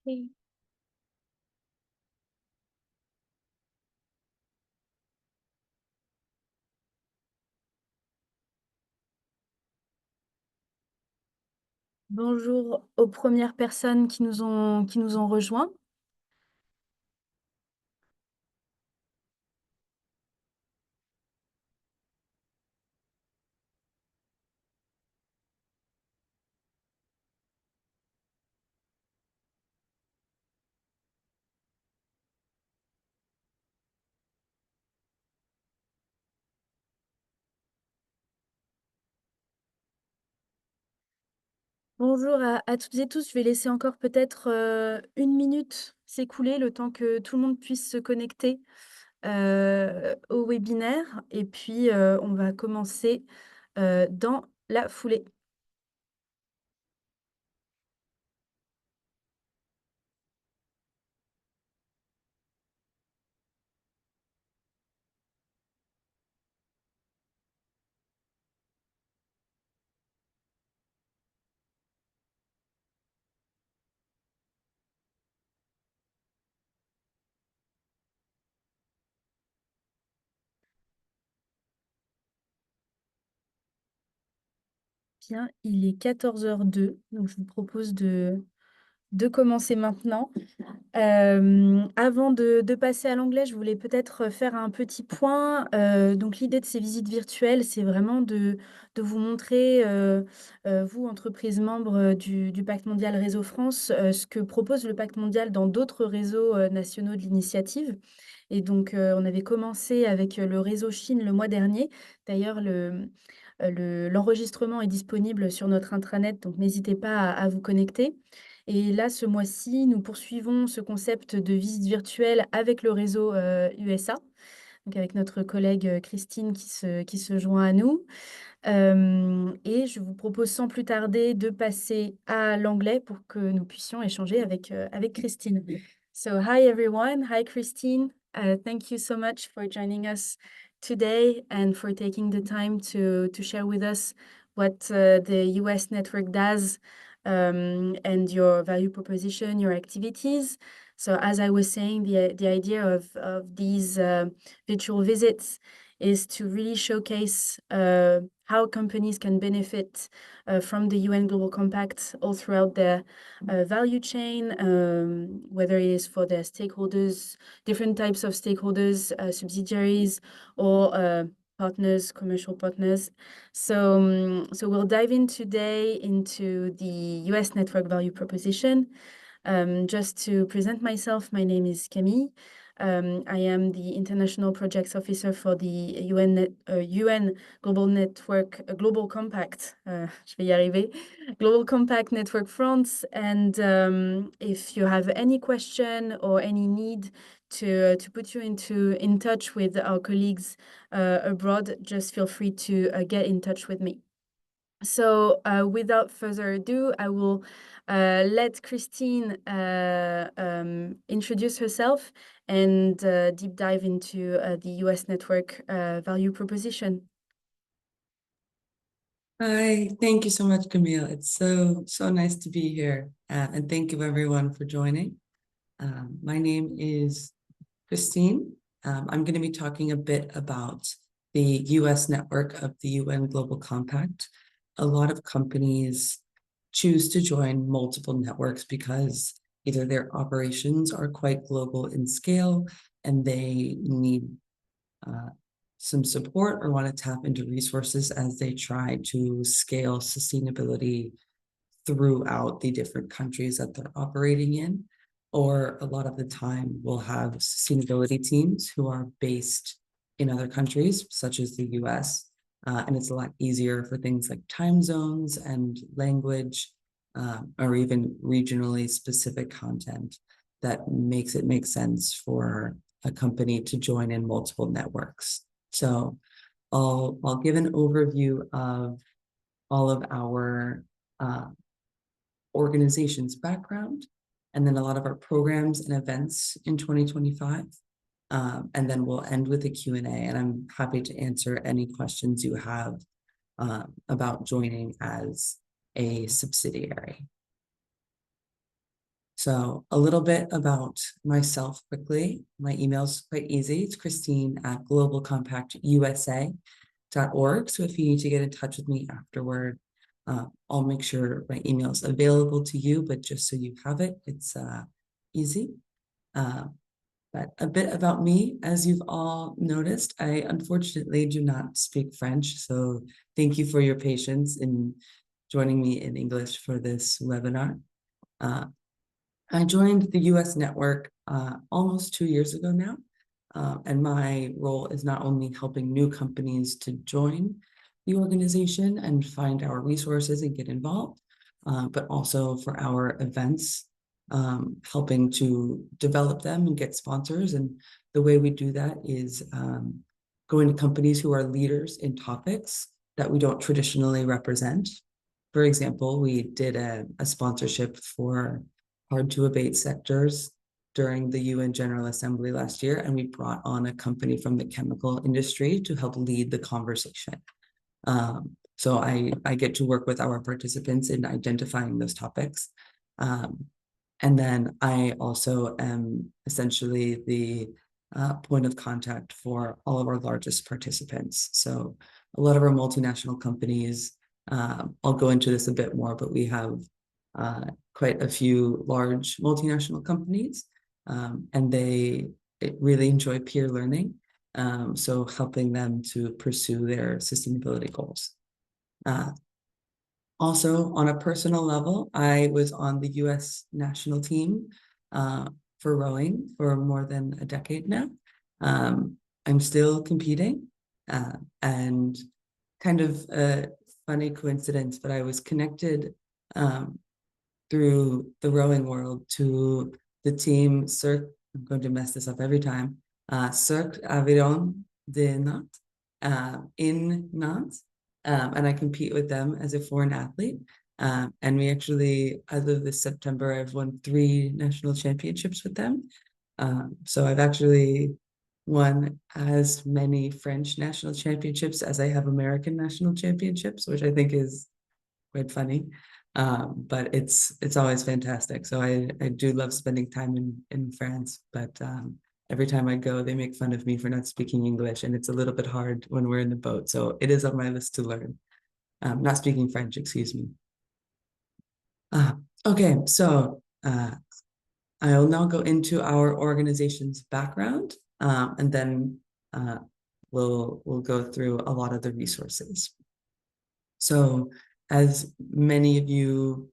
Ok. Bonjour aux premières personnes qui nous ont rejoints. Bonjour à toutes et tous. Je vais laisser encore peut-être une minute s'écouler, le temps que tout le monde puisse se connecter au webinaire. Et puis, on va commencer dans la foulée. Bien, il est 14h02, donc je vous propose de commencer maintenant. Avant de passer à l'anglais, je voulais peut-être faire un petit point. Donc, l'idée de ces visites virtuelles, c'est vraiment de vous montrer, vous, entreprises membres du Pacte mondial Réseau France, ce que propose le Pacte mondial dans d'autres réseaux nationaux de l'initiative. Et donc, on avait commencé avec le réseau Chine le mois dernier. D'ailleurs, l'enregistrement est disponible sur notre intranet, donc n'hésitez pas à vous connecter. Et là, ce mois-ci, nous poursuivons ce concept de visite virtuelle avec le réseau USA, donc avec notre collègue Christine qui se joint à nous. Et je vous propose sans plus tarder de passer à l'anglais pour que nous puissions échanger avec Christine. So, hi everyone. Hi Christine. Thank you so much for joining us today and for taking the time to share with us what the US network does and your value proposition, your activities. So, as I was saying, the idea of these virtual visits is to really showcase how companies can benefit from the UN Global Compact all throughout their value chain, whether it is for their stakeholders, different types of stakeholders, subsidiaries, or partners, commercial partners. So we'll dive in today into the US network value proposition. Just to present myself, my name is Camille. I am the International Projects Officer for the UN Global Compact, je vais y arriver, Global Compact Network France. And if you have any question or any need to put you in touch with our colleagues abroad, just feel free to get in touch with me. So without further ado, I will let Christine introduce herself and deep dive into the US network value proposition. Hi, thank you so much, Camille. It's so nice to be here. And thank you everyone for joining. My name is Christine. I'm going to be talking a bit about the US network of the UN Global Compact. A lot of companies choose to join multiple networks because either their operations are quite global in scale and they need some support or want to tap into resources as they try to scale sustainability throughout the different countries that they're operating in. Or a lot of the time we'll have sustainability teams who are based in other countries, such as the US. And it's a lot easier for things like time zones and language, or even regionally specific content that makes it make sense for a company to join in multiple networks. So I'll give an overview of all of our organization's background, and then a lot of our programs and events in 2025. And then we'll end with a Q&A, and I'm happy to answer any questions you have about joining as a subsidiary. So a little bit about myself quickly. My email's quite easy. It's Christine@globalcompactusa.org. So if you need to get in touch with me afterward, I'll make sure my email's available to you, but just so you have it, it's easy. But a bit about me, as you've all noticed, I unfortunately do not speak French. So thank you for your patience in joining me in English for this webinar. I joined the US network almost 2 years ago now. And my role is not only helping new companies to join the organization and find our resources and get involved, but also for our events, helping to develop them and get sponsors. And the way we do that is going to companies who are leaders in topics that we don't traditionally represent. For example, we did a sponsorship for hard to abate sectors during the UN General Assembly last year, and we brought on a company from the chemical industry to help lead the conversation. So I get to work with our participants in identifying those topics. And then I also am essentially the point of contact for all of our largest participants. So a lot of our multinational companies, I'll go into this a bit more, but we have quite a few large multinational companies, and they really enjoy peer learning. So helping them to pursue their sustainability goals. Also, on a personal level, I was on the US national team for rowing for more than a decade now. I'm still competing, and kind of a funny coincidence, but I was connected through the rowing world to the team Cirque. I'm going to mess this up every time. Cirque Aviron de Nantes in Nantes. And I compete with them as a foreign athlete. And we actually, as of this September, I've won 3 national championships with them. So I've actually won as many French national championships as I have American national championships, which I think is quite funny. But it's always fantastic. So I do love spending time in France, but every time I go, they make fun of me for not speaking English, and it's a little bit hard when we're in the boat. So it is on my list to learn. Not speaking French, excuse me. Okay, so I'll now go into our organization's background, and then we'll go through a lot of the resources. So as many of you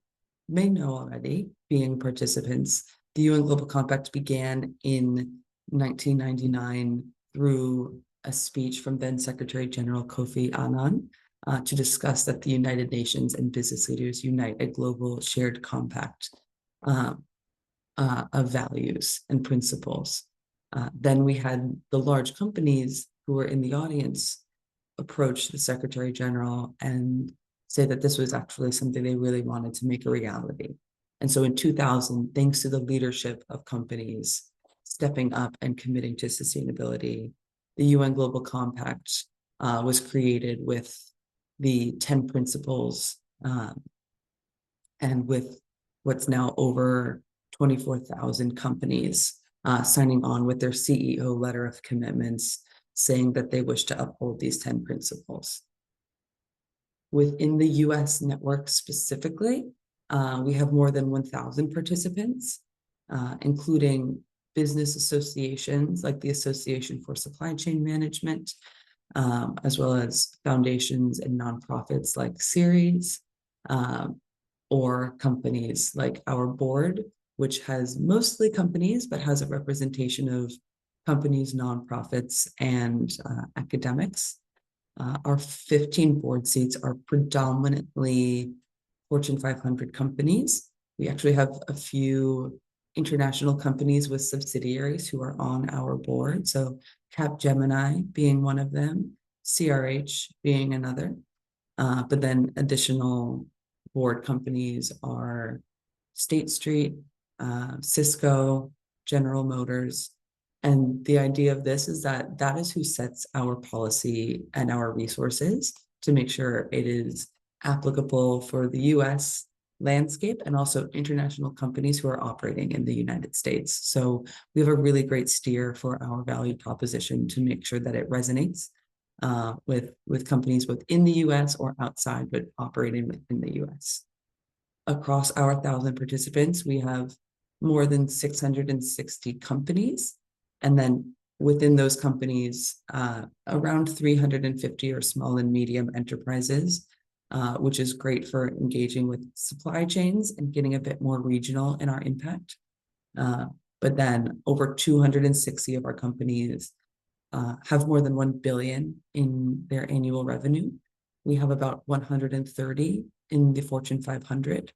may know already, being participants, the UN Global Compact began in 1999 through a speech from then Secretary General Kofi Annan to discuss that the United Nations and business leaders unite a global shared compact of values and principles. Then we had the large companies who were in the audience approach the Secretary General and say that this was actually something they really wanted to make a reality. And so in 2000, thanks to the leadership of companies stepping up and committing to sustainability, the UN Global Compact was created with the 10 principles and with what's now over 24,000 companies signing on with their CEO letter of commitments, saying that they wish to uphold these 10 principles. Within the US network specifically, we have more than 1,000 participants, including business associations like the Association for Supply Chain Management, as well as foundations and nonprofits like Series, or companies like our board, which has mostly companies, but has a representation of companies, nonprofits, and academics. Our 15 board seats are predominantly Fortune 500 companies. We actually have a few international companies with subsidiaries who are on our board. So Capgemini being one of them, CRH being another. But then additional board companies are State Street, Cisco, General Motors. And the idea of this is that that is who sets our policy and our resources to make sure it is applicable for the US landscape and also international companies who are operating in the United States. So we have a really great steer for our value proposition to make sure that it resonates with companies within the US or outside, but operating within the US. Across our 1,000 participants, we have more than 660 companies. And then within those companies, around 350 are small and medium enterprises, which is great for engaging with supply chains and getting a bit more regional in our impact. But then over 260 of our companies have more than 1 billion in their annual revenue. We have about 130 in the Fortune 500.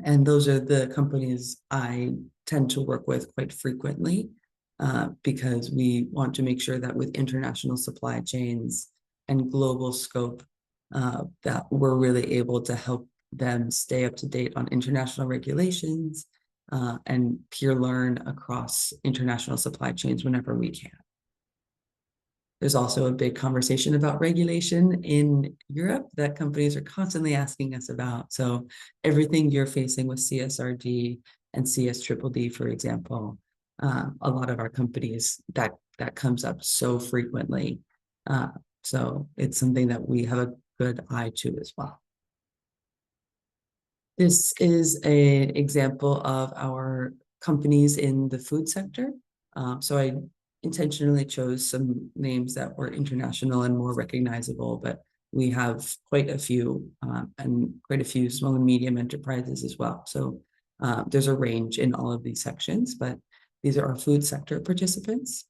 And those are the companies I tend to work with quite frequently because we want to make sure that with international supply chains and global scope, that we're really able to help them stay up to date on international regulations and peer learn across international supply chains whenever we can. There's also a big conversation about regulation in Europe that companies are constantly asking us about. So everything you're facing with CSRD and CSDDD, for example, a lot of our companies, that comes up so frequently. So it's something that we have a good eye to as well. This is an example of our companies in the food sector. So I intentionally chose some names that were international and more recognizable, but we have quite a few and quite a few small and medium enterprises as well. So there's a range in all of these sections, but these are our food sector participants.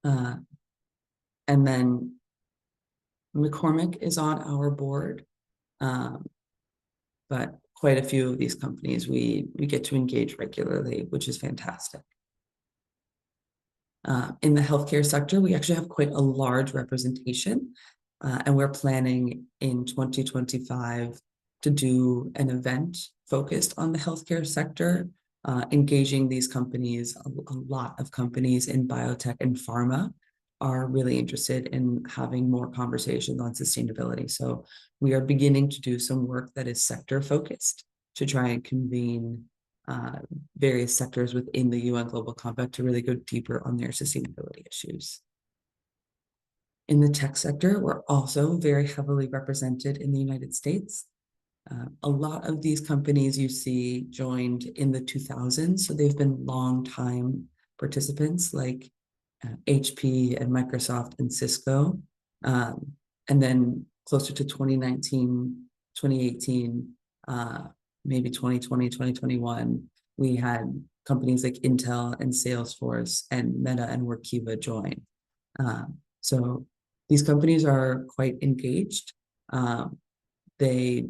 And then McCormick is on our board, but quite a few of these companies we get to engage regularly, which is fantastic. In the healthcare sector, we actually have quite a large representation, and we're planning in 2025 to do an event focused on the healthcare sector, engaging these companies. A lot of companies in biotech and pharma are really interested in having more conversations on sustainability. So we are beginning to do some work that is sector focused to try and convene various sectors within the UN Global Compact to really go deeper on their sustainability issues. In the tech sector, we're also very heavily represented in the United States. A lot of these companies you see joined in the 2000s, so they've been long-time participants like HP and Microsoft and Cisco. And then closer to 2019, 2018, maybe 2020, 2021, we had companies like Intel and Salesforce and Meta and Workiva join. So these companies are quite engaged. They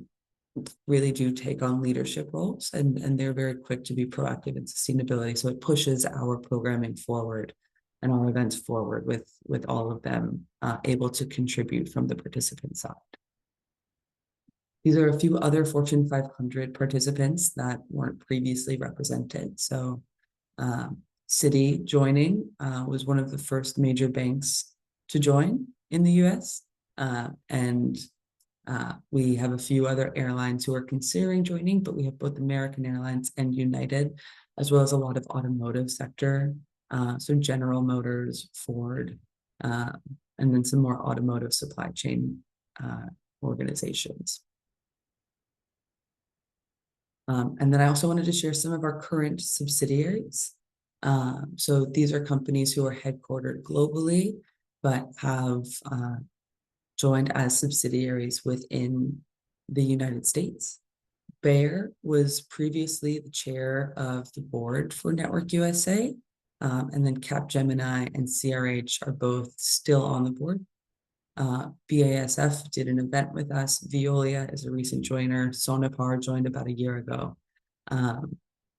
really do take on leadership roles and they're very quick to be proactive in sustainability. So it pushes our programming forward and our events forward with all of them able to contribute from the participant side. These are a few other Fortune 500 participants that weren't previously represented. So Citi joining was one of the first major banks to join in the US. And we have a few other airlines who are considering joining, but we have both American Airlines and United, as well as a lot of automotive sector. So General Motors, Ford, and then some more automotive supply chain organizations. And then I also wanted to share some of our current subsidiaries. So these are companies who are headquartered globally, but have joined as subsidiaries within the United States. Bayer was previously the chair of the board for Network USA, and then Capgemini and CRH are both still on the board. BASF did an event with us. Veolia is a recent joiner. Sonepar joined about a year ago.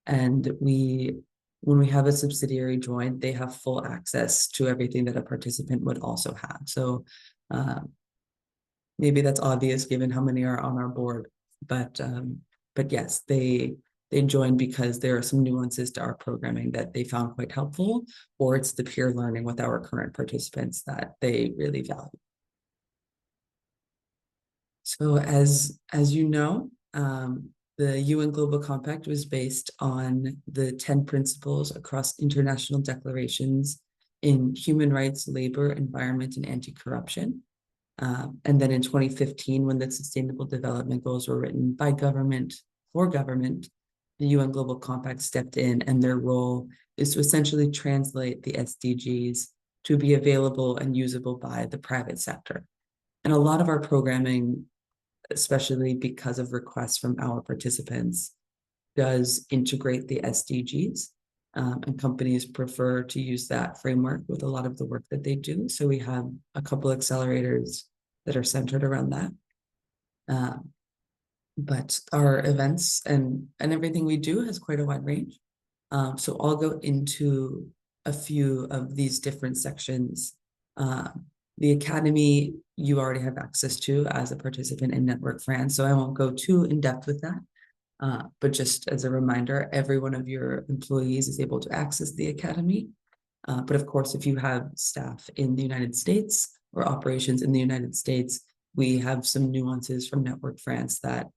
And when we have a subsidiary join, they have full access to everything that a participant would also have. So maybe that's obvious given how many are on our board, but yes, they joined because there are some nuances to our programming that they found quite helpful, or it's the peer learning with our current participants that they really value. So as you know, the UN Global Compact was based on the 10 principles across international declarations in human rights, labor, environment, and anti-corruption. And then in 2015, when the Sustainable Development Goals were written by government for government, the UN Global Compact stepped in, and their role is to essentially translate the SDGs to be available and usable by the private sector. And a lot of our programming, especially because of requests from our participants, does integrate the SDGs. And companies prefer to use that framework with a lot of the work that they do. So we have a couple accelerators that are centered around that. But our events and everything we do has quite a wide range. So I'll go into a few of these different sections. The Academy you already have access to as a participant in Network France, so I won't go too in depth with that. But just as a reminder, every one of your employees is able to access the Academy. But of course, if you have staff in the United States or operations in the United States, we have some nuances from Network France that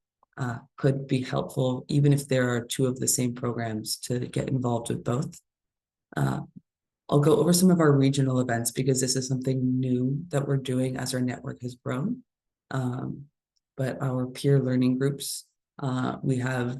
could be helpful, even if there are two of the same programs, to get involved with both. I'll go over some of our regional events because this is something new that we're doing as our network has grown. But our peer learning groups, we have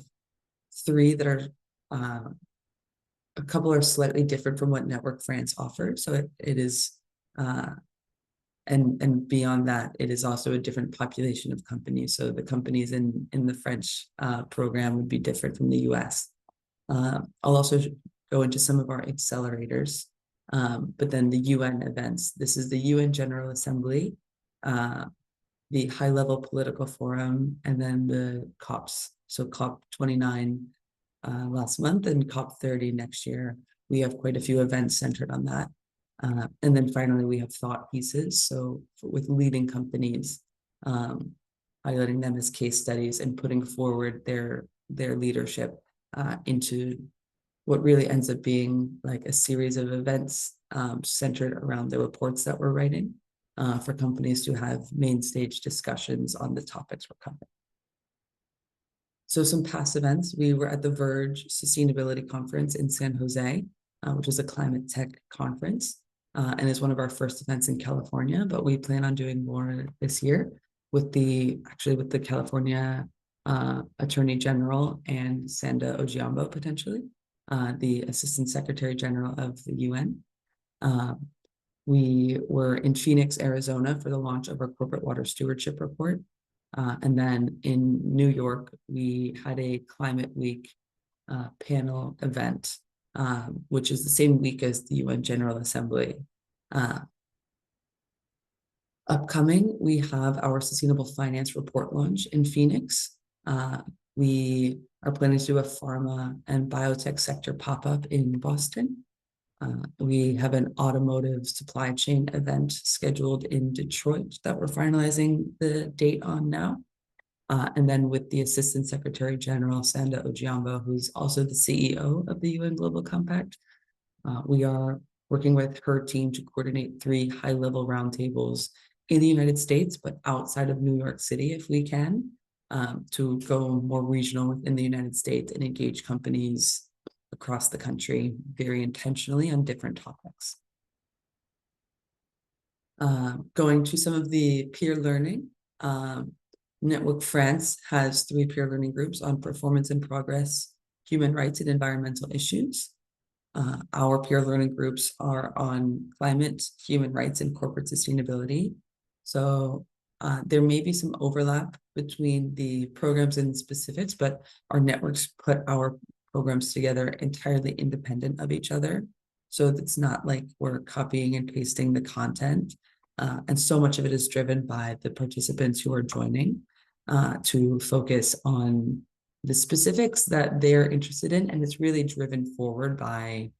3 that are, a couple are slightly different from what Network France offers. So it is, and beyond that, it is also a different population of companies. So the companies in the French program would be different from the US. I'll also go into some of our accelerators, but then the UN events. This is the UN General Assembly, the High Level Political Forum, and then the COPs. So COP 29 last month and COP 30 next year. We have quite a few events centered on that. And then finally, we have thought pieces. So with leading companies, highlighting them as case studies and putting forward their leadership into what really ends up being like a series of events centered around the reports that we're writing for companies to have main stage discussions on the topics we're covering. So some past events, we were at the Verge Sustainability Conference in San Jose, which is a climate tech conference, and is one of our first events in California, but we plan on doing more this year with the California Attorney General and Sanda Ojiambo, potentially, the Assistant Secretary General of the UN. We were in Phoenix, Arizona for the launch of our Corporate Water Stewardship Report. And then in New York, we had a Climate Week panel event, which is the same week as the UN General Assembly. Upcoming, we have our Sustainable Finance Report launch in Phoenix. We are planning to do a pharma and biotech sector pop-up in Boston. We have an automotive supply chain event scheduled in Detroit that we're finalizing the date on now. And then with the Assistant Secretary General, Sanda Ojiambo, who's also the CEO of the UN Global Compact, we are working with her team to coordinate 3 high-level roundtables in the United States, but outside of New York City, if we can, to go more regional within the United States and engage companies across the country very intentionally on different topics. Going to some of the peer learning, Network France has 3 peer learning groups on performance and progress, human rights and environmental issues. Our peer learning groups are on climate, human rights, and corporate sustainability. So there may be some overlap between the programs and specifics, but our networks put our programs together entirely independent of each other. So it's not like we're copying and pasting the content. And so much of it is driven by the participants who are joining to focus on the specifics that they're interested in. And it's really driven forward by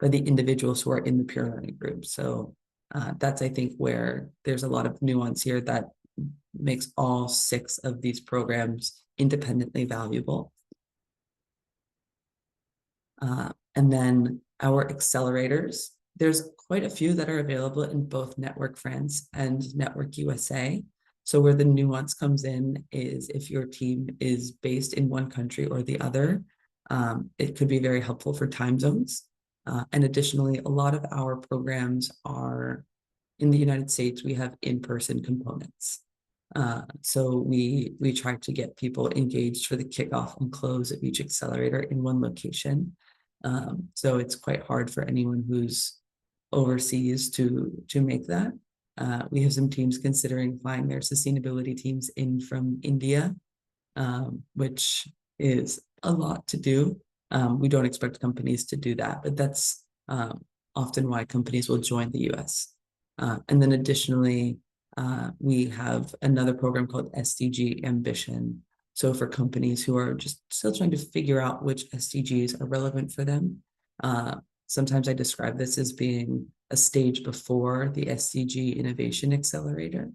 the individuals who are in the peer learning group. So that's, I think, where there's a lot of nuance here that makes all 6 of these programs independently valuable. And then our accelerators, there's quite a few that are available in both Network France and Network USA. So where the nuance comes in is if your team is based in one country or the other, it could be very helpful for time zones. And additionally, a lot of our programs are in the United States, we have in-person components. So we try to get people engaged for the kickoff and close of each accelerator in one location. So it's quite hard for anyone who's overseas to make that. We have some teams considering flying their sustainability teams in from India, which is a lot to do. We don't expect companies to do that, but that's often why companies will join the US. And then additionally, we have another program called SDG Ambition. So for companies who are just still trying to figure out which SDGs are relevant for them, sometimes I describe this as being a stage before the SDG Innovation Accelerator.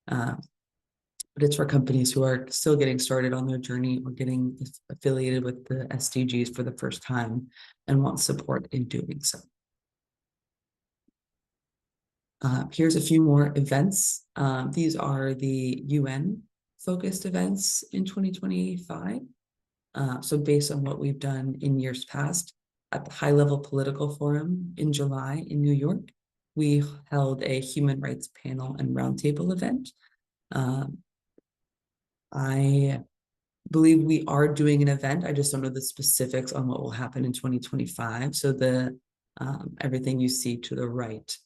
But it's for companies who are still getting started on their journey or getting affiliated with the SDGs for the first time and want support in doing so. Here's a few more events. These are the UN focused events in 2025. So based on what we've done in years past, at the High Level Political Forum in July in New York, we held a human rights panel and roundtable event. I believe we are doing an event. I just don't know the specifics on what will happen in 2025. So the everything you see to the right,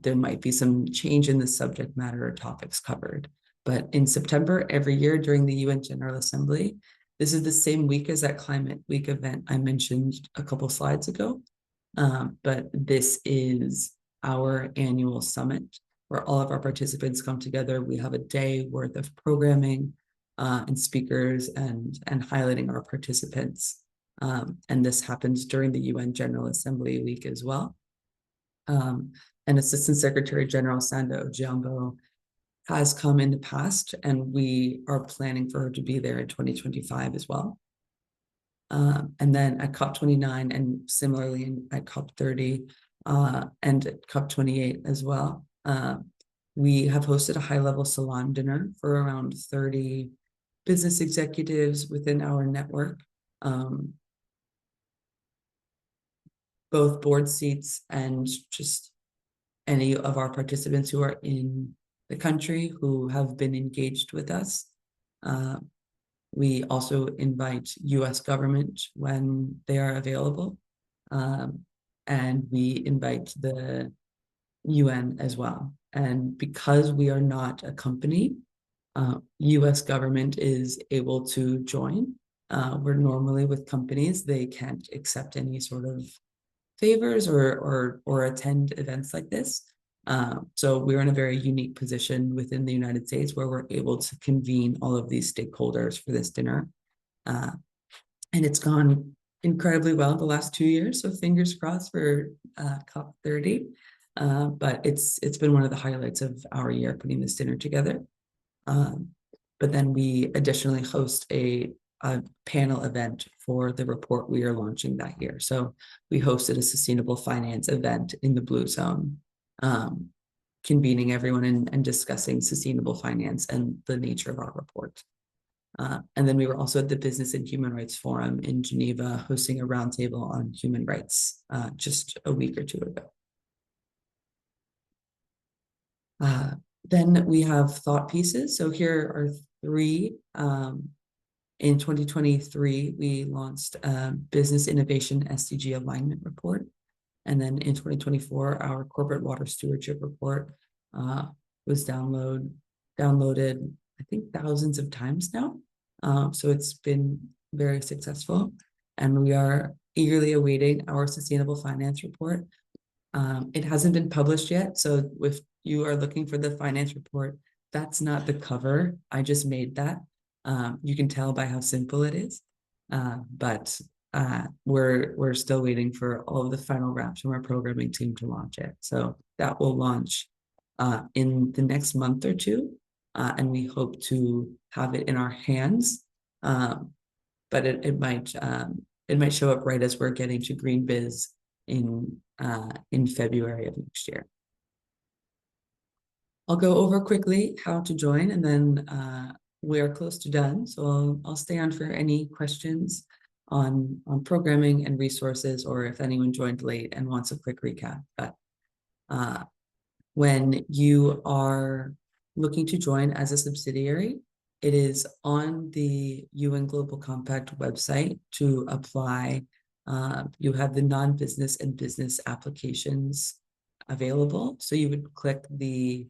there might be some change in the subject matter or topics covered. But in September, every year during the UN General Assembly, this is the same week as that Climate Week event I mentioned a couple slides ago. But this is our annual summit where all of our participants come together. We have a day worth of programming and speakers and highlighting our participants. And this happens during the UN General Assembly week as well. And Assistant Secretary General Sanda Ojiambo has come in the past, and we are planning for her to be there in 2025 as well. And then at COP29 and similarly at COP30 and at COP28 as well, we have hosted a high-level salon dinner for around 30 business executives within our network, both board seats and just any of our participants who are in the country who have been engaged with us. We also invite US government when they are available, and we invite the UN as well. And because we are not a company, US government is able to join. Where normally with companies, they can't accept any sort of favors or attend events like this. So we're in a very unique position within the United States where we're able to convene all of these stakeholders for this dinner. And it's gone incredibly well the last 2 years, so fingers crossed for COP30. But it's been one of the highlights of our year putting this dinner together. But then we additionally host a panel event for the report we are launching that year. So we hosted a sustainable finance event in the Blue Zone, convening everyone and discussing sustainable finance and the nature of our report. And then we were also at the Business and Human Rights Forum in Geneva, hosting a roundtable on human rights just a week or two ago. Then we have thought pieces. So here are 3. In 2023, we launched a Business Innovation SDG Alignment Report. And then in 2024, our Corporate Water Stewardship Report was downloaded, I think, thousands of times now. So it's been very successful. And we are eagerly awaiting our Sustainable Finance Report. It hasn't been published yet. So if you are looking for the finance report, that's not the cover. I just made that. You can tell by how simple it is. But we're still waiting for all of the final wraps from our programming team to launch it. So that will launch in the next month or two, and we hope to have it in our hands. But it might show up right as we're getting to Green Biz in February of next year. I'll go over quickly how to join, and then we are close to done. So I'll stay on for any questions on programming and resources, or if anyone joined late and wants a quick recap. But when you are looking to join as a subsidiary, it is on the UN Global Compact website to apply. You have the non-business and business applications available. So you would click the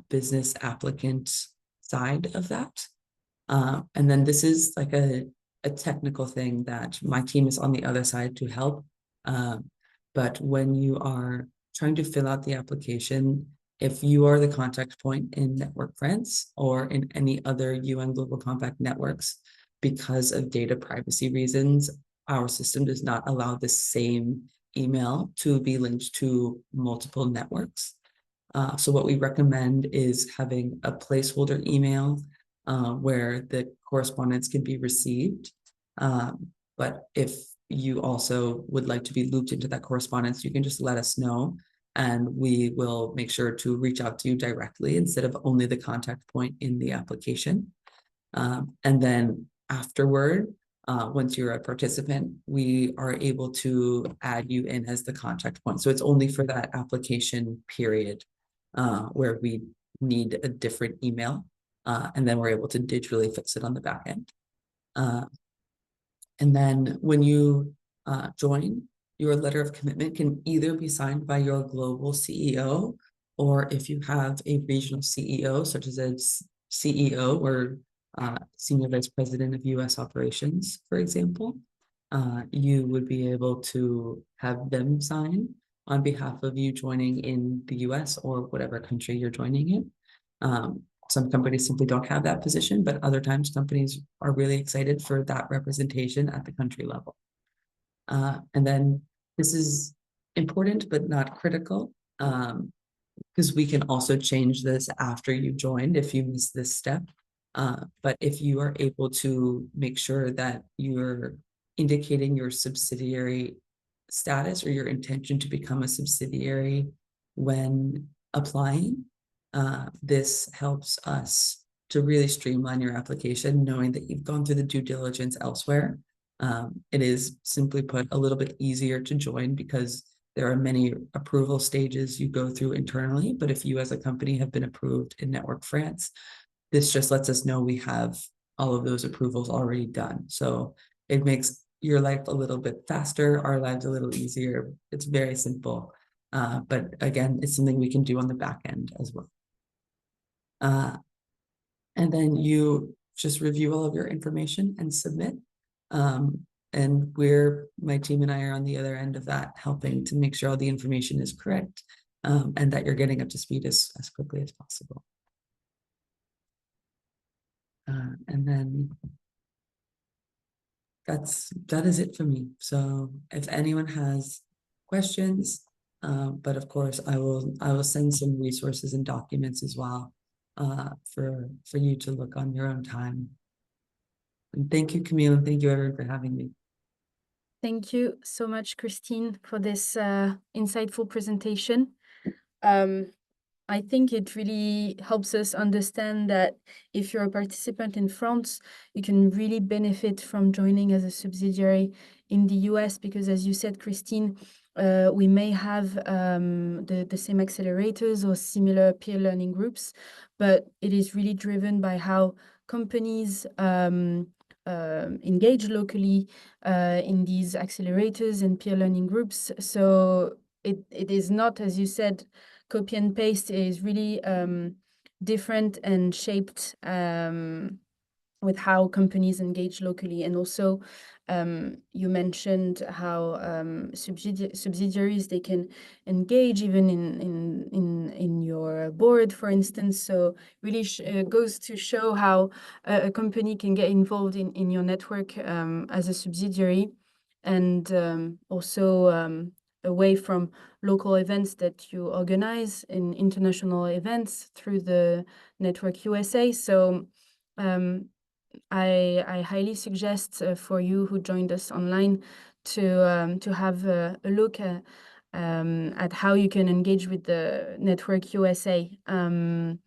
business applicant side of that. And then this is like a technical thing that my team is on the other side to help. But when you are trying to fill out the application, if you are the contact point in Network France or in any other UN Global Compact networks, because of data privacy reasons, our system does not allow the same email to be linked to multiple networks. So what we recommend is having a placeholder email where the correspondence can be received. But if you also would like to be looped into that correspondence, you can just let us know, and we will make sure to reach out to you directly instead of only the contact point in the application. And then afterward, once you're a participant, we are able to add you in as the contact point. So it's only for that application period where we need a different email, and then we're able to digitally fix it on the back end. And then when you join, your letter of commitment can either be signed by your global CEO, or if you have a regional CEO, such as a CEO or Senior Vice President of US Operations, for example, you would be able to have them sign on behalf of you joining in the US or whatever country you're joining in. Some companies simply don't have that position, but other times companies are really excited for that representation at the country level. And then this is important, but not critical, because we can also change this after you joined if you miss this step. But if you are able to make sure that you're indicating your subsidiary status or your intention to become a subsidiary when applying, this helps us to really streamline your application, knowing that you've gone through the due diligence elsewhere. It is, simply put, a little bit easier to join because there are many approval stages you go through internally. But if you as a company have been approved in Network France, this just lets us know we have all of those approvals already done. So it makes your life a little bit faster, our lives a little easier. It's very simple. But again, it's something we can do on the back end as well. And then you just review all of your information and submit. And my team and I are on the other end of that, helping to make sure all the information is correct, and that you're getting up to speed as quickly as possible. And then that is it for me. So if anyone has questions, but of course I will send some resources and documents as well, for you to look on your own time. And thank you, Camille, and thank you everyone for having me. Thank you so much, Christine, for this insightful presentation. I think it really helps us understand that if you're a participant in France, you can really benefit from joining as a subsidiary in the US, because as you said, Christine, we may have the same accelerators or similar peer learning groups, but it is really driven by how companies engage locally in these accelerators and peer learning groups. So it is not, as you said, copy and paste. Is really different and shaped with how companies engage locally. And also, you mentioned how subsidiaries, they can engage even in your board, for instance. So really goes to show how a company can get involved in your network as a subsidiary, and also away from local events that you organize in international events through the Network USA. So I highly suggest for you who joined us online to have a look at how you can engage with the Network USA. And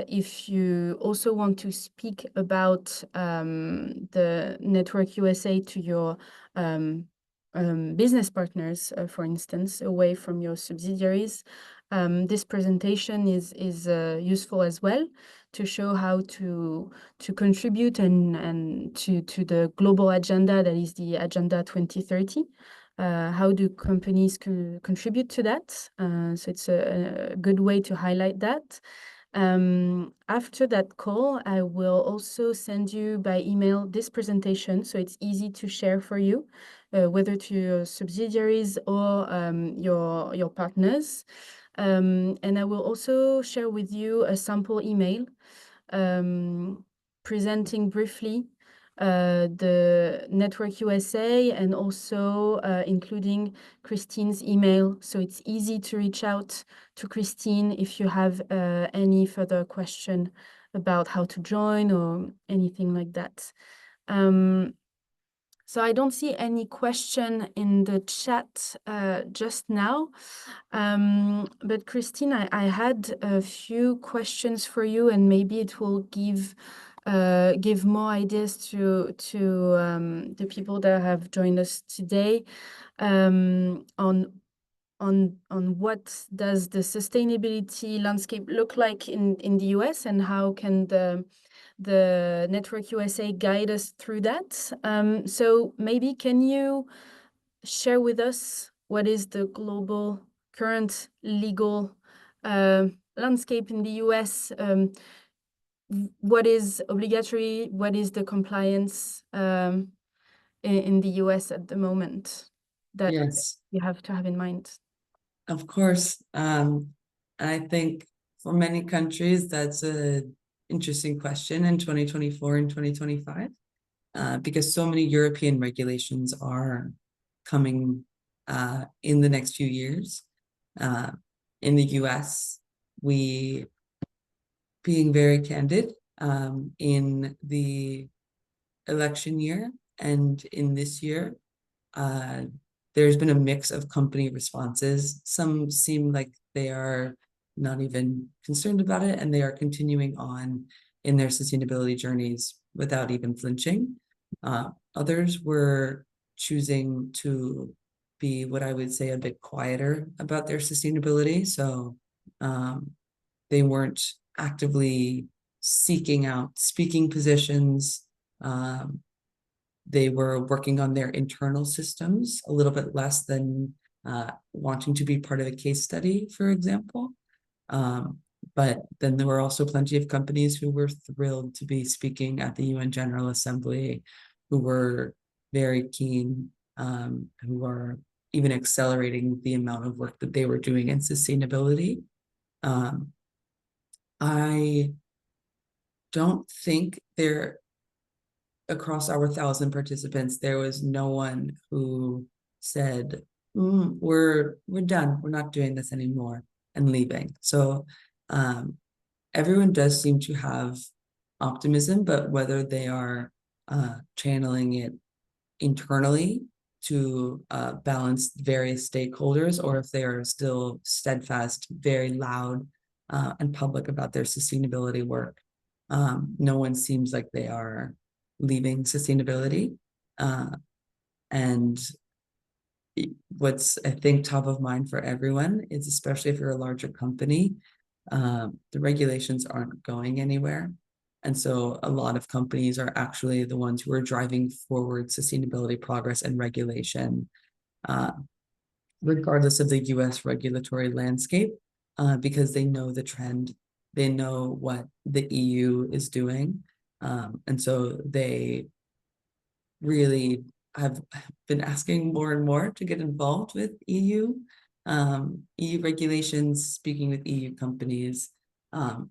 if you also want to speak about the Network USA to your business partners, for instance, away from your subsidiaries, this presentation is useful as well to show how to contribute and to the global agenda that is the Agenda 2030. How do companies contribute to that? So it's a good way to highlight that. After that call, I will also send you by email this presentation, so it's easy to share for you, whether to your subsidiaries or your partners. And I will also share with you a sample email presenting briefly the Network USA and also including Christine's email. So it's easy to reach out to Christine if you have any further question about how to join or anything like that. So I don't see any question in the chat just now. But Christine, I had a few questions for you, and maybe it will give more ideas to the people that have joined us today on what does the sustainability landscape look like in the US, and how can the Network USA guide us through that. So maybe can you share with us what is the global current legal landscape in the US? What is obligatory? What is the compliance in the US at the moment that Yes, you have to have in mind? of course. I think for many countries, that's an interesting question in 2024 and 2025, because so many European regulations are coming in the next few years. In the US, we, being very candid, in the election year and in this year, there's been a mix of company responses. Some seem like they are not even concerned about it, and they are continuing on in their sustainability journeys without even flinching. Others were choosing to be what I would say a bit quieter about their sustainability. So they weren't actively seeking out speaking positions. They were working on their internal systems a little bit less than wanting to be part of a case study, for example. But then there were also plenty of companies who were thrilled to be speaking at the UN General Assembly, who were very keen, who are even accelerating the amount of work that they were doing in sustainability. I don't think there, across our 1,000 participants, there was no one who said, we're done, we're not doing this anymore, and leaving. So everyone does seem to have optimism, but whether they are channeling it internally to balance various stakeholders, or if they are still steadfast, very loud and public about their sustainability work, no one seems like they are leaving sustainability. And what's, I think, top of mind for everyone is, especially if you're a larger company, the regulations aren't going anywhere. And so a lot of companies are actually the ones who are driving forward sustainability progress and regulation, regardless of the US regulatory landscape, because they know the trend, they know what the EU is doing. And so they really have been asking more and more to get involved with EU regulations, speaking with EU companies,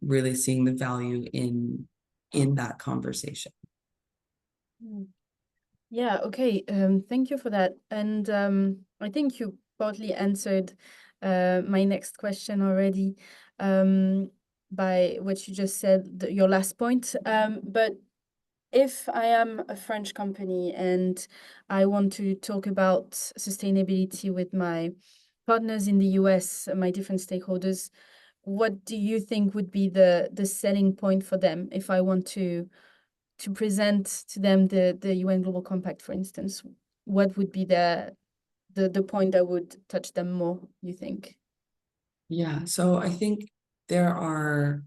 really seeing the value in that conversation. Yeah, okay. Thank you for that. And I think you partly answered my next question already by what you just said, your last point. But if I am a French company and I want to talk about sustainability with my partners in the US, my different stakeholders, what do you think would be the selling point for them if I want to present to them the UN Global Compact, for instance? What would be the point that would touch them more, you think? Yeah, so I think there are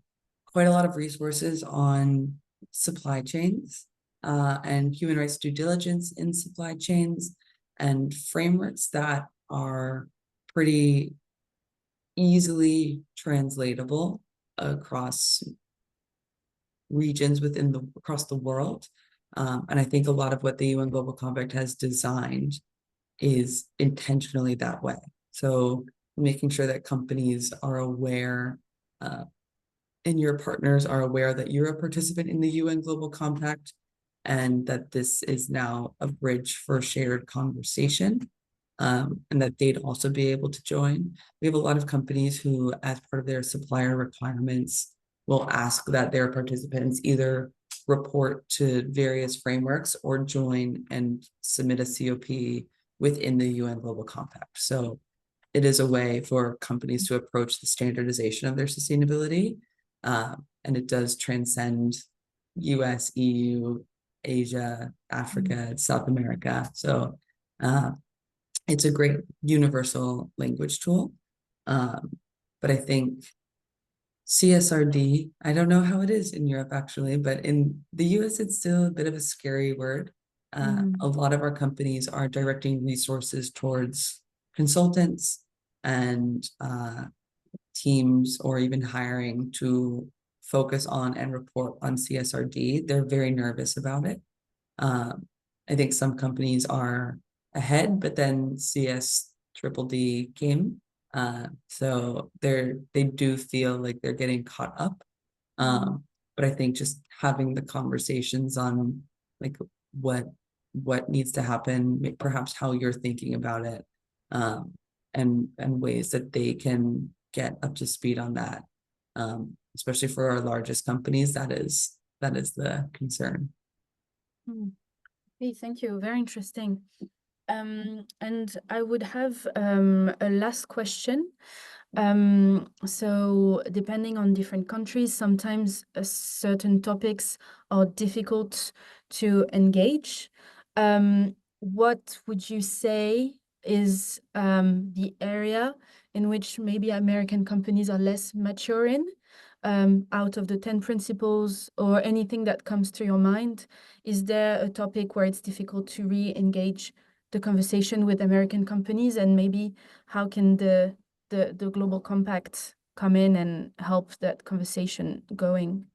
quite a lot of resources on supply chains and human rights due diligence in supply chains and frameworks that are pretty easily translatable across regions across the world. And I think a lot of what the UN Global Compact has designed is intentionally that way. So making sure that companies are aware and your partners are aware that you're a participant in the UN Global Compact and that this is now a bridge for shared conversation, and that they'd also be able to join. We have a lot of companies who, as part of their supplier requirements, will ask that their participants either report to various frameworks or join and submit a COP within the UN Global Compact. So it is a way for companies to approach the standardization of their sustainability. And it does transcend US, EU, Asia, Africa, South America. So it's a great universal language tool. But I think CSRD, I don't know how it is in Europe actually, but in the US, it's still a bit of a scary word. A lot of our companies are directing resources towards consultants and teams, or even hiring to focus on and report on CSRD. They're very nervous about it. I think some companies are ahead, but then CS triple D came. So they do feel like they're getting caught up. But I think just having the conversations on like what needs to happen, perhaps how you're thinking about it, and ways that they can get up to speed on that. Especially for our largest companies, that is the concern. Okay, thank you. Very interesting. And I would have a last question. So depending on different countries, sometimes certain topics are difficult to engage. What would you say is the area in which maybe American companies are less mature in, out of the 10 principles or anything that comes to your mind? Is there a topic where it's difficult to re-engage the conversation with American companies, and maybe how can the Global Compact come in and help that conversation going?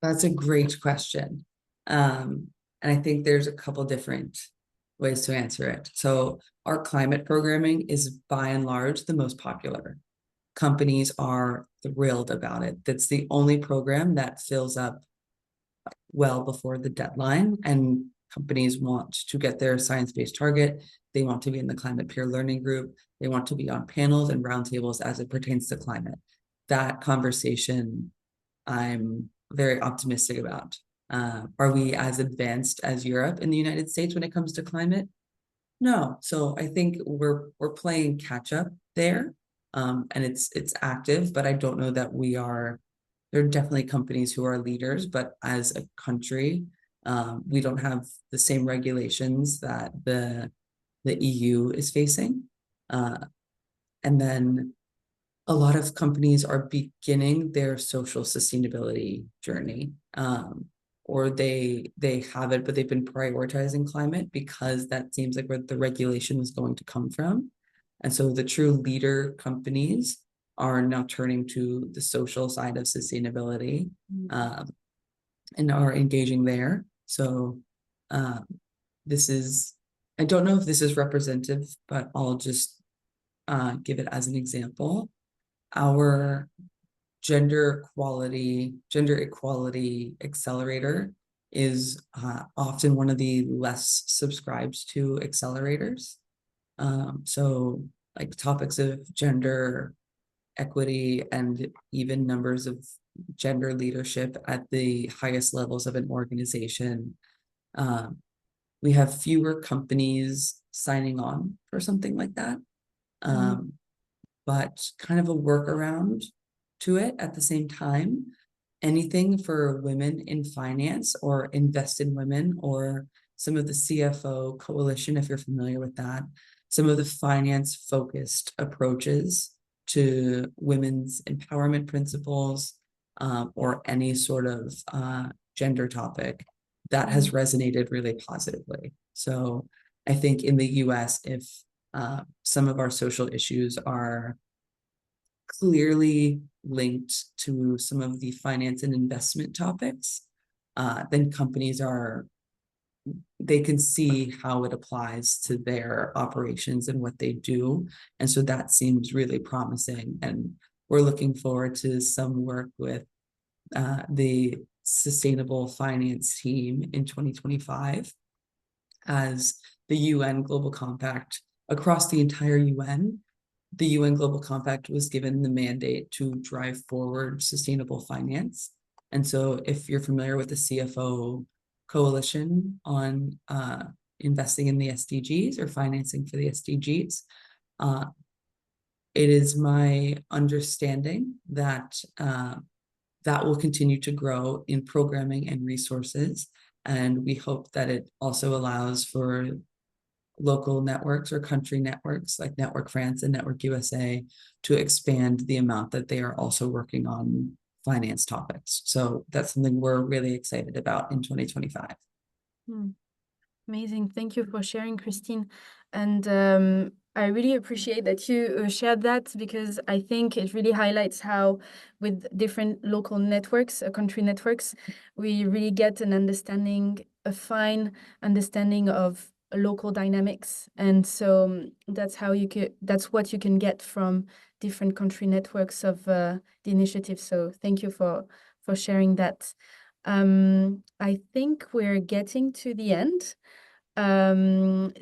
That's a great question. And I think there's a couple different ways to answer it. So our climate programming is by and large the most popular. Companies are thrilled about it. That's the only program that fills up well before the deadline, and companies want to get their science-based target. They want to be in the climate peer learning group. They want to be on panels and roundtables as it pertains to climate. That conversation I'm very optimistic about. Are we as advanced as Europe and the United States when it comes to climate? No. So I think we're playing catch up there. And it's active, but I don't know that we are. There are definitely companies who are leaders, but as a country, we don't have the same regulations that the EU is facing. And then a lot of companies are beginning their social sustainability journey, or they have it, but they've been prioritizing climate because that seems like where the regulation is going to come from. And so the true leader companies are now turning to the social side of sustainability, and are engaging there. So this is, I don't know if this is representative, but I'll just give it as an example. Our gender equality accelerator is often one of the less subscribed to accelerators. So like topics of gender equity and even numbers of gender leadership at the highest levels of an organization. We have fewer companies signing on for something like that, but kind of a workaround to it at the same time. Anything for women in finance or invest in women, or some of the CFO coalition, if you're familiar with that, some of the finance focused approaches to women's empowerment principles, or any sort of gender topic that has resonated really positively. So I think in the US, if some of our social issues are clearly linked to some of the finance and investment topics, then companies they can see how it applies to their operations and what they do. And so that seems really promising. And we're looking forward to some work with the sustainable finance team in 2025, as the UN Global Compact, across the entire UN, the UN Global Compact was given the mandate to drive forward sustainable finance. And so if you're familiar with the CFO coalition on investing in the SDGs or financing for the SDGs, it is my understanding that that will continue to grow in programming and resources. And we hope that it also allows for local networks or country networks like Network France and Network USA to expand the amount that they are also working on finance topics. So that's something we're really excited about in 2025. Amazing. Thank you for sharing, Christine. And I really appreciate that you shared that, because I think it really highlights how with different local networks, country networks, we really get an understanding, a fine understanding of local dynamics. And so that's how that's what you can get from different country networks of the initiative. So thank you for sharing that. I think we're getting to the end.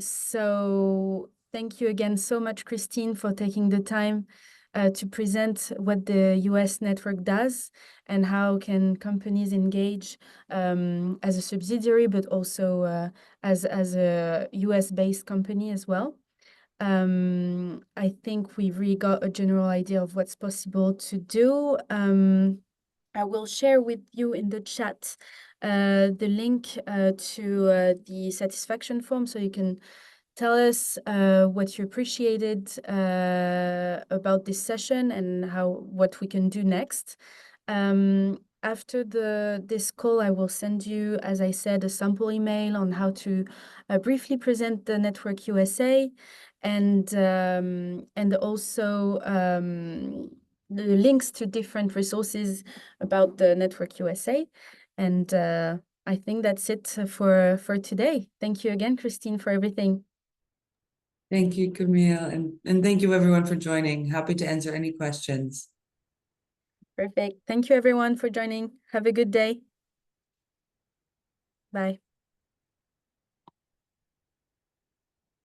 So thank you again so much, Christine, for taking the time to present what the US network does and how can companies engage as a subsidiary, but also as a US-based company as well. I think we've really got a general idea of what's possible to do. I will share with you in the chat the link to the satisfaction form, so you can tell us what you appreciated about this session and what we can do next. After this call, I will send you, as I said, a sample email on how to briefly present the Network USA, and also the links to different resources about the Network USA. And I think that's it for today. Thank you again, Christine, for everything. Thank you, Camille, and thank you everyone for joining. Happy to answer any questions. Perfect. Thank you everyone for joining. Have a good day. Bye.